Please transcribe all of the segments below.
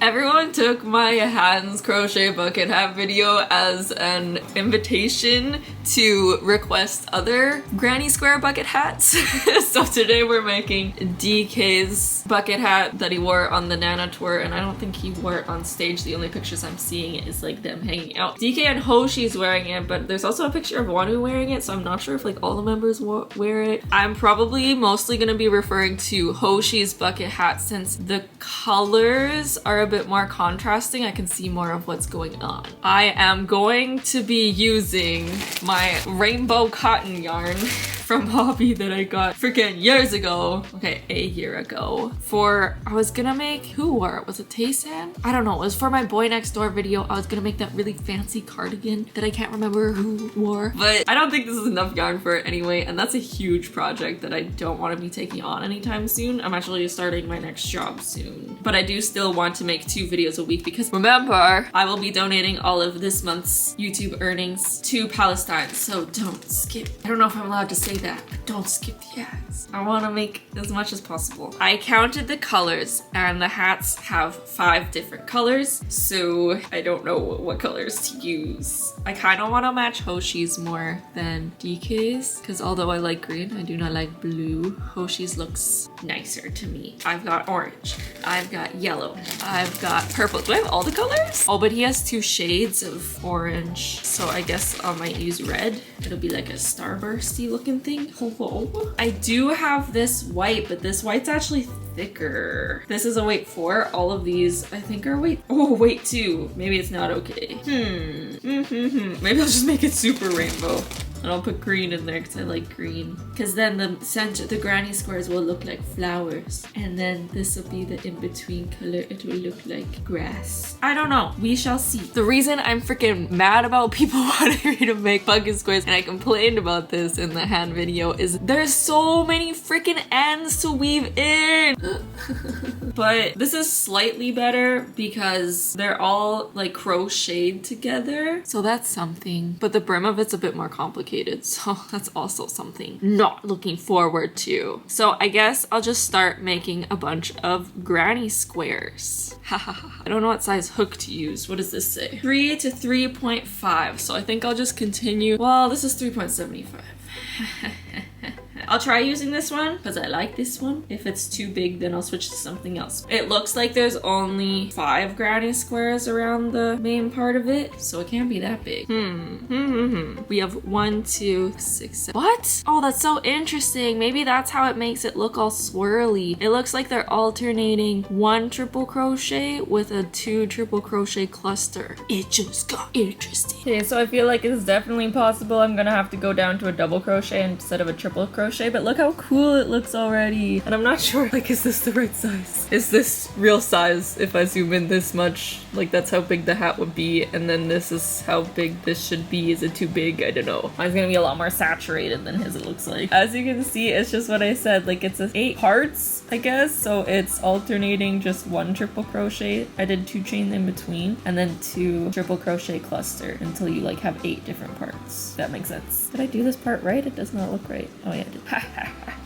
Everyone took my hands crochet bucket hat video as an invitation to request other granny square bucket hats. So today we're making DK's bucket hat that he wore on the Nana tour, and I don't think he wore it on stage. The only pictures I'm seeing is like them hanging out. DK and Hoshi's wearing it, but there's also a picture of Wonoo wearing it, so I'm not sure if like all the members wear it. I'm probably mostly gonna be referring to Hoshi's bucket hat since the colors are a bit more contrasting. I can see more of what's going on. I am going to be using my rainbow cotton yarn from Hobby that I got freaking years ago. Okay, a year ago. I was gonna make, who wore it? Was it Taysan? I don't know. It was for my boy next door video. I was gonna make that really fancy cardigan that I can't remember who wore. But I don't think this is enough yarn for it anyway, and that's a huge project that I don't want to be taking on anytime soon. I'm actually starting my next job soon. But I do still want to make 2 videos a week because remember, I will be donating all of this month's YouTube earnings to Palestine, so don't skip. I don't know if I'm allowed to say that, but don't skip the ads. I want to make as much as possible. I counted the colors and the hats have 5 different colors, so I don't know what colors to use. I kind of want to match Hoshi's more than DK's because although I like green, I do not like blue. Hoshi's looks nicer to me. I've got orange, I've got yellow, I've got purple. Do I have all the colors? Oh, but he has 2 shades of orange, so I guess I might use red. It'll be like a starbursty looking thing. I do have this white, but this white's actually thicker. This is a weight 4. All of these I think are weight 2. Maybe it's not okay. Maybe I'll just make it super rainbow. And I'll put green in there because I like green. Because then the center, the granny squares will look like flowers. And then this will be the in-between color. It will look like grass. I don't know. We shall see. The reason I'm freaking mad about people wanting me to make bucket squares, and I complained about this in the hand video, is there's so many freaking ends to weave in. But this is slightly better because they're all like crocheted together. So that's something. But the brim of it's a bit more complicated. So that's also something not looking forward to. So I guess I'll just start making a bunch of granny squares. I don't know what size hook to use. What does this say? 3 to 3.5. So I think I'll just continue. Well, this is 3.75. I'll try using this one because I like this one. If it's too big, then I'll switch to something else. It looks like there's only 5 granny squares around the main part of it, so it can't be that big. We have 1, 2, 6, 7. What? Oh, that's so interesting. Maybe that's how it makes it look all swirly. It looks like they're alternating 1 triple crochet with a 2 triple crochet cluster. It just got interesting. Okay, so I feel like it's definitely possible I'm gonna have to go down to a double crochet instead of a triple crochet, but look how cool it looks already. And I'm not sure, like, is this the right size? Is this real size if I zoom in this much? Like, that's how big the hat would be, and then this is how big this should be. Is it too big? I don't know. Mine's gonna be a lot more saturated than his, it looks like. As you can see, it's just what I said. Like, it's 8 parts, I guess, so it's alternating just 1 triple crochet. I did 2 chain in between, and then 2 triple crochet cluster until you, like, have 8 different parts. That makes sense. Did I do this part right? It does not look right. Oh yeah, I did.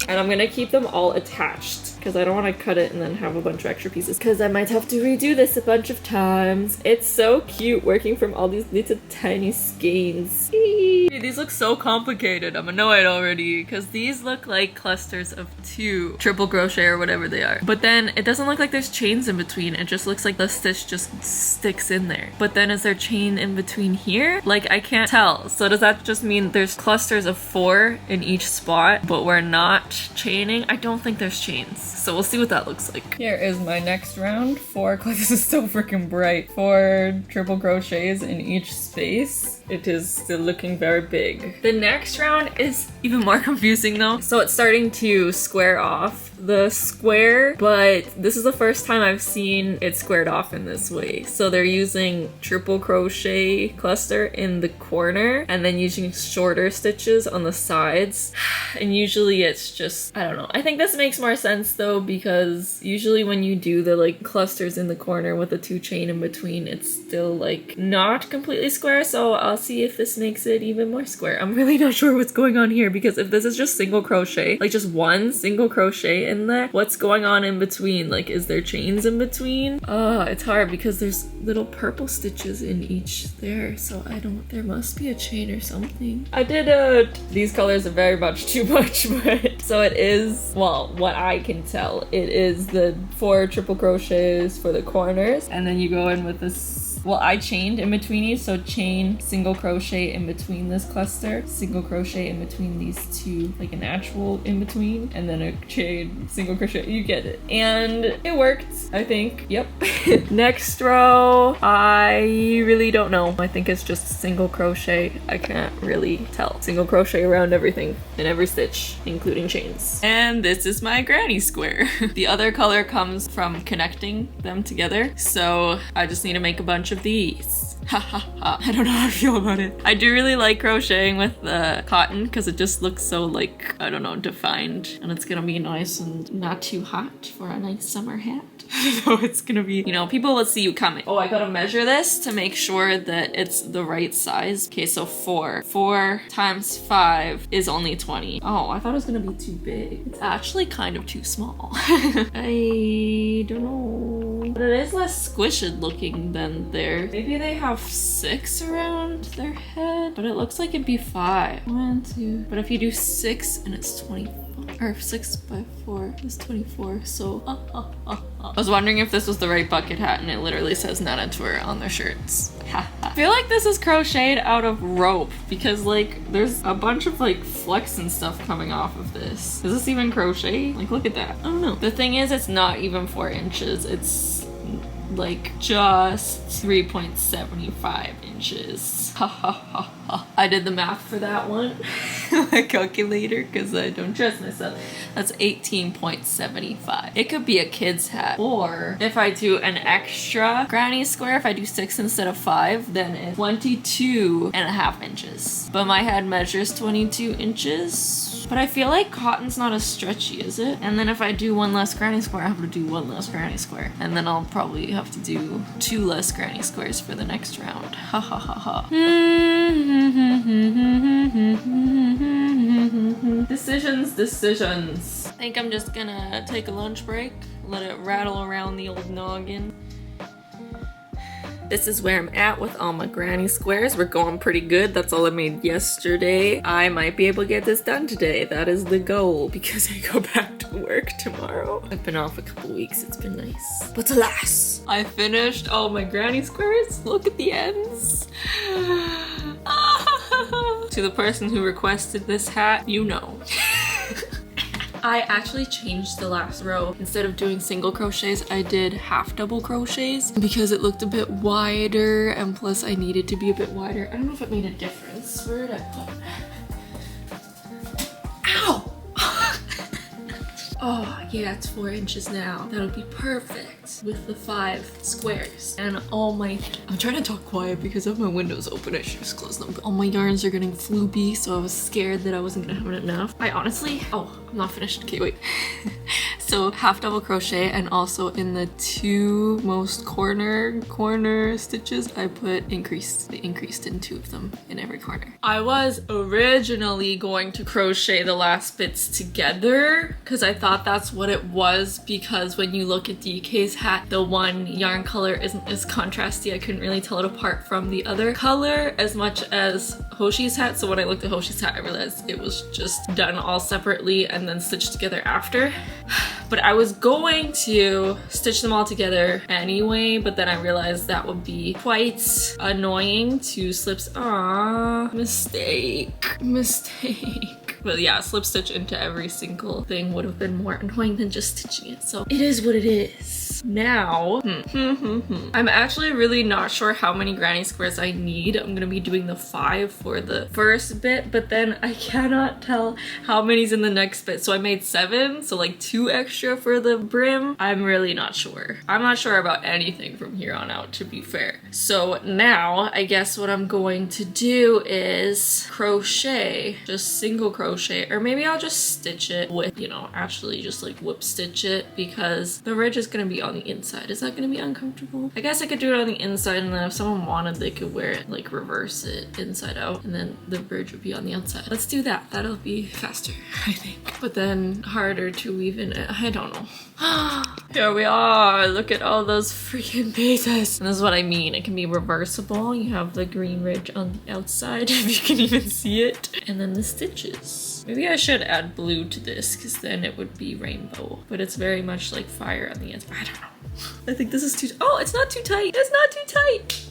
And I'm gonna keep them all attached because I don't want to cut it and then have a bunch of extra pieces because I might have to redo this a bunch of times. It's so cute working from all these little tiny skeins. These look so complicated. I'm annoyed already because these look like clusters of 2 triple crochet or whatever they are. But then it doesn't look like there's chains in between. It just looks like the stitch just sticks in there. But then is there chain in between here? Like, I can't tell. So does that just mean there's clusters of 4 in each spot, but we're not chaining? I don't think there's chains. So we'll see what that looks like. Here is my next round. 4, this is so freaking bright. 4 triple crochets in each space. It is still looking very big. The next round is even more confusing though. So it's starting to square off the square, but this is the first time I've seen it squared off in this way. So they're using triple crochet cluster in the corner and then using shorter stitches on the sides. And usually it's just, I don't know. I think this makes more sense though, because usually when you do the like clusters in the corner with the 2 chain in between, it's still like not completely square. So I'll see if this makes it even more square. I'm really not sure what's going on here because if this is just single crochet, like just 1 single crochet in there. What's going on in between? Like, is there chains in between? It's hard because there's little purple stitches in each there, so I don't, there must be a chain or something. I did these colors are very much too much, but so it is, well, what I can tell, it is the 4 triple crochets for the corners, and then you go in with this. Well, I chained in between each, so chain, single crochet in between this cluster, single crochet in between these two, like an actual in between, and then a chain, single crochet, you get it. And it worked, I think. Yep. Next row, I really don't know. I think it's just single crochet. I can't really tell. Single crochet around everything in every stitch, including chains. And this is my granny square. The other color comes from connecting them together, so I just need to make a bunch of these. Ha ha ha. I don't know how I feel about it. I do really like crocheting with the cotton because it just looks so, like, I don't know, defined. And it's gonna be nice and not too hot for a nice summer hat. So it's gonna be, you know, people will see you coming. Oh, I gotta measure this to make sure that it's the right size. Okay, so 4 times 5 is only 20. Oh, I thought it was gonna be too big. It's actually kind of too small. I don't know. But it is less squished looking than there. Maybe they have 6 around their head, but it looks like it'd be 5. 1, 2. But if you do 6 and it's 24, or 6 by 4 is 24, so I was wondering if this was the right bucket hat, and it literally says Nana Tour on their shirts. I feel like this is crocheted out of rope because, like, there's a bunch of, like, flex and stuff coming off of this. Is this even crochet? Like, look at that. I don't know. The thing is, it's not even 4 inches. It's like just 3.75 inches. Ha ha ha ha. I did the math for that one. My calculator, because I don't trust myself. That's 18.75. It could be a kid's hat. Or if I do an extra granny square, if I do 6 instead of 5, then it's 22.5 inches. But my head measures 22 inches. But I feel like cotton's not as stretchy, is it? And then if I do 1 less granny square, I have to do 1 less granny square. And then I'll probably have to do 2 less granny squares for the next round. Ha ha ha ha. Decisions. I think I'm just gonna take a lunch break, let it rattle around the old noggin. This is where I'm at with all my granny squares. We're going pretty good. That's all I made yesterday. I might be able to get this done today. That is the goal because I go back to work tomorrow. I've been off a couple weeks. It's been nice. But alas, I finished all my granny squares. Look at the ends. To the person who requested this hat, you know. I actually changed the last row. Instead of doing single crochets, I did half double crochets because it looked a bit wider, and plus I needed to be a bit wider. I don't know if it made a difference. Where did I put it? Ow! Oh, yeah, it's 4 inches now. That'll be perfect with the 5 squares. And all my... I'm trying to talk quiet because I have my windows open. I should just close them. But all my yarns are getting floopy, so I was scared that I wasn't gonna have enough. I honestly... Oh, I'm not finished. Okay, wait. So half double crochet, and also in the 2 most corner stitches, I put increased. They increased in 2 of them in every corner. I was originally going to crochet the last bits together because I thought that's what it was, because when you look at DK's hat, the one yarn color isn't as contrasty. I couldn't really tell it apart from the other color as much as Hoshi's hat. So when I looked at Hoshi's hat, I realized it was just done all separately and then stitched together after. But I was going to stitch them all together anyway, but then I realized that would be quite annoying to slips. Ah, mistake. But yeah, slip stitch into every single thing would have been more annoying than just stitching it. So it is what it is. Now, I'm actually really not sure how many granny squares I need. I'm gonna be doing the 5 for the first bit, but then I cannot tell how many's in the next bit. So I made 7, so like 2 extra for the brim. I'm really not sure. I'm not sure about anything from here on out, to be fair. So now I guess what I'm going to do is crochet, just single crochet, or maybe I'll just stitch it with, you know, actually just like whip stitch it, because the ridge is gonna be on on the inside. Is that gonna be uncomfortable? I guess I could do it on the inside, and then if someone wanted, they could wear it, like reverse it inside out, and then the bridge would be on the outside. Let's do that. That'll be faster, I think. But then harder to weave in it. I don't know. Here we are. Look at all those freaking pieces. And this is what I mean. It can be reversible. You have the green ridge on the outside, if you can even see it. And then the stitches. Maybe I should add blue to this, because then it would be rainbow. But it's very much like fire on the inside. I don't know. I think this is too... Oh, it's not too tight. It's not too tight.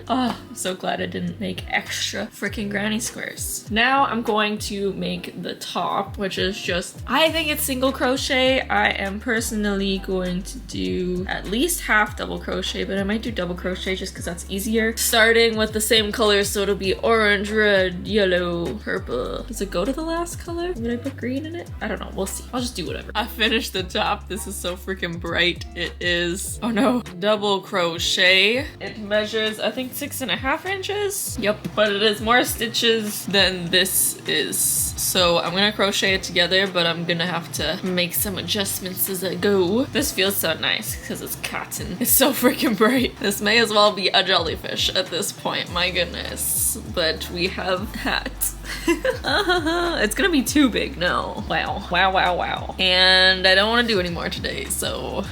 Oh, I'm so glad I didn't make extra freaking granny squares. Now I'm going to make the top, which is just, I think it's single crochet. I am personally going to do at least half double crochet, but I might do double crochet just because that's easier. Starting with the same colors, so it'll be orange, red, yellow, purple. Does it go to the last color? Would I put green in it? I don't know. We'll see. I'll just do whatever. I finished the top. This is so freaking bright. It is, oh no, double crochet. It measures, I think, 6.5 inches. Yep, but it is more stitches than this is. So I'm gonna crochet it together, but I'm gonna have to make some adjustments as I go. This feels so nice because it's cotton. It's so freaking bright. This may as well be a jellyfish at this point, my goodness. But we have hats. It's gonna be too big, no. Wow, wow, wow, wow. And I don't want to do any more today, so...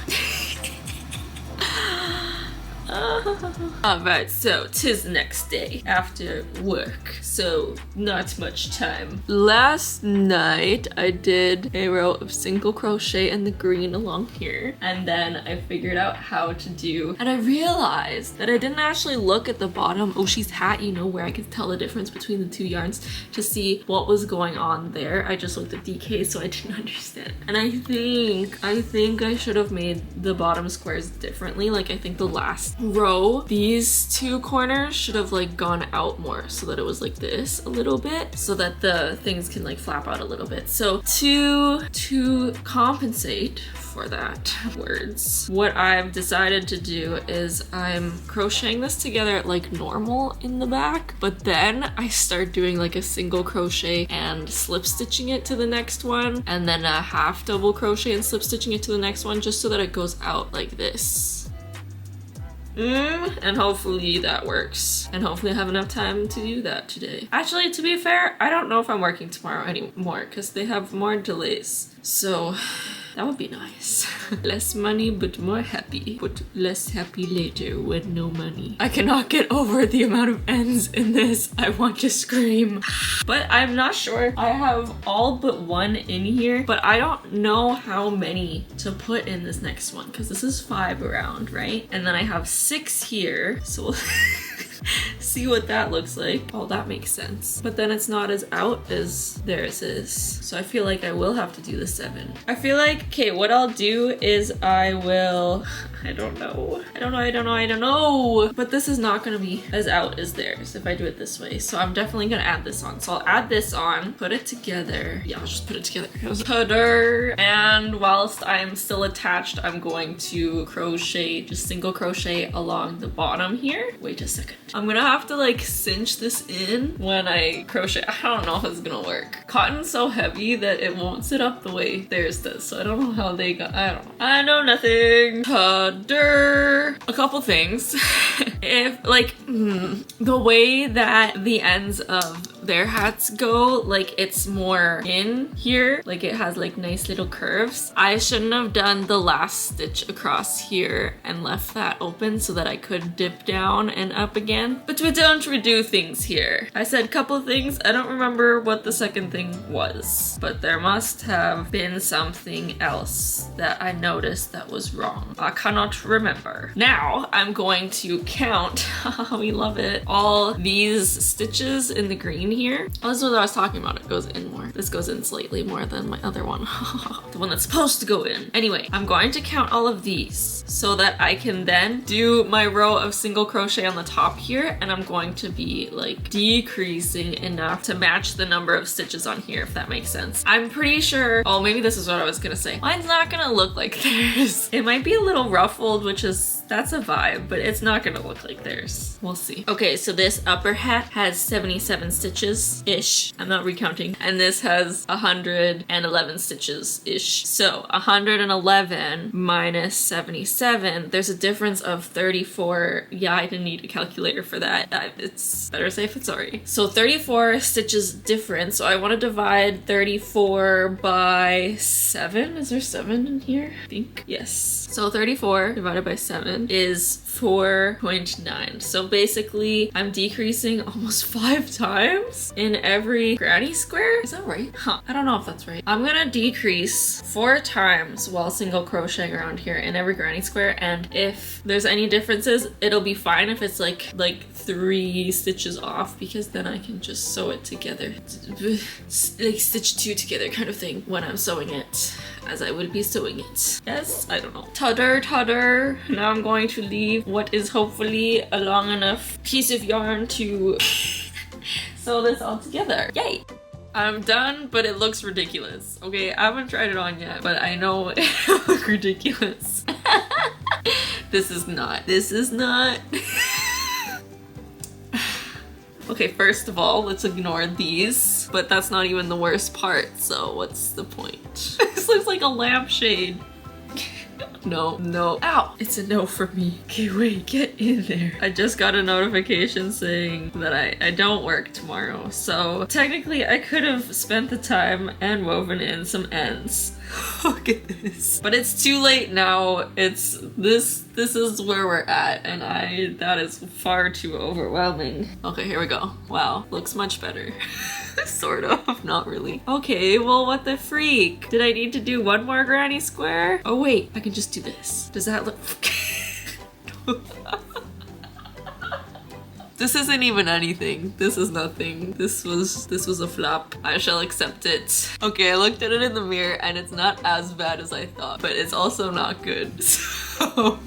Alright, so 'tis the next day after work, so not much time. Last night I did a row of single crochet in the green along here, and then I figured out how to do, and I realized that I didn't actually look at the bottom Hoshi's hat, you know, where I could tell the difference between the two yarns to see what was going on there. I just looked at DK, so I didn't understand. And I think I should have made the bottom squares differently. Like, I think the last row, these two corners should have like gone out more so that it was like this a little bit, so that the things can like flap out a little bit. So to compensate for that words, what I've decided to do is I'm crocheting this together like normal in the back, but then I start doing like a single crochet and slip stitching it to the next one, and then a half double crochet and slip stitching it to the next one, just so that it goes out like this. And hopefully that works. And hopefully I have enough time to do that today. Actually, to be fair, I don't know if I'm working tomorrow anymore because they have more delays. So that would be nice. Less money, but more happy. But less happy later with no money. I cannot get over the amount of ends in this. I want to scream. But I'm not sure. I have all but one in here, but I don't know how many to put in this next one because this is 5 around, right? And then I have 6 here. So we'll see what that looks like. Oh, that makes sense. But then it's not as out as theirs is. So I feel like I will have to do the 7. I feel like, okay, what I'll do is I will, I don't know. But this is not gonna be as out as theirs if I do it this way. So I'm definitely gonna add this on. So I'll add this on, put it together. Yeah, I'll just put it together. Putter. And whilst I'm still attached, I'm going to crochet, just single crochet along the bottom here. Wait a second. I'm gonna have to like cinch this in when I crochet. I don't know if it's gonna work. Cotton's so heavy that it won't sit up the way theirs does. So I don't know how they got, I don't know. I know nothing. A couple things. If like the way that the ends of their hats go, like it's more in here, like it has like nice little curves. I shouldn't have done the last stitch across here and left that open so that I could dip down and up again. But we don't redo things here. I said couple things. I don't remember what the second thing was, but there must have been something else that I noticed that was wrong. I cannot remember. Now I'm going to count, we love it, all these stitches in the green here. Oh, this is what I was talking about. It goes in more. This goes in slightly more than my other one. The one that's supposed to go in. Anyway, I'm going to count all of these so that I can then do my row of single crochet on the top here, and I'm going to be like decreasing enough to match the number of stitches on here, if that makes sense. I'm pretty sure, oh, maybe this is what I was gonna say. Mine's not gonna look like theirs. It might be a little ruffled, which is that's a vibe, but it's not gonna look like theirs. We'll see. Okay, so this upper hat has 77 stitches-ish. I'm not recounting. And this has 111 stitches-ish. So 111 minus 77, there's a difference of 34. Yeah, I didn't need a calculator for that. It's better safe than sorry. So 34 stitches difference. So I want to divide 34 by 7. Is there 7 in here? I think. Yes. So 34 divided by 7 is 4.9. So basically I'm decreasing almost 5 times in every granny square. Is that right? Huh. I don't know if that's right. I'm gonna decrease 4 times while single crocheting around here in every granny square, and if there's any differences, it'll be fine if it's like 3 stitches off, because then I can just sew it together. Like stitch 2 together kind of thing when I'm sewing it, as I would be sewing it. Yes? I don't know. Tudder. Now I'm going to leave what is hopefully a long enough piece of yarn to sew this all together. Yay! I'm done, but it looks ridiculous. Okay, I haven't tried it on yet, but I know it looks ridiculous. This is not. Okay, first of all, let's ignore these, but that's not even the worst part, so what's the point? This looks like a lampshade. No. Ow! It's a no for me. Okay, wait, get in there. I just got a notification saying that I don't work tomorrow, so technically I could have spent the time and woven in some ends. Look at this. But it's too late now. It's this is where we're at, and that is far too overwhelming. Okay, here we go. Wow, looks much better. Sort of, not really. Okay, well, what the freak? Did I need to do one more granny square? Oh wait, I can just do this. Does that look... This isn't even anything. This is nothing. This was a flop. I shall accept it. Okay, I looked at it in the mirror and it's not as bad as I thought, but it's also not good. So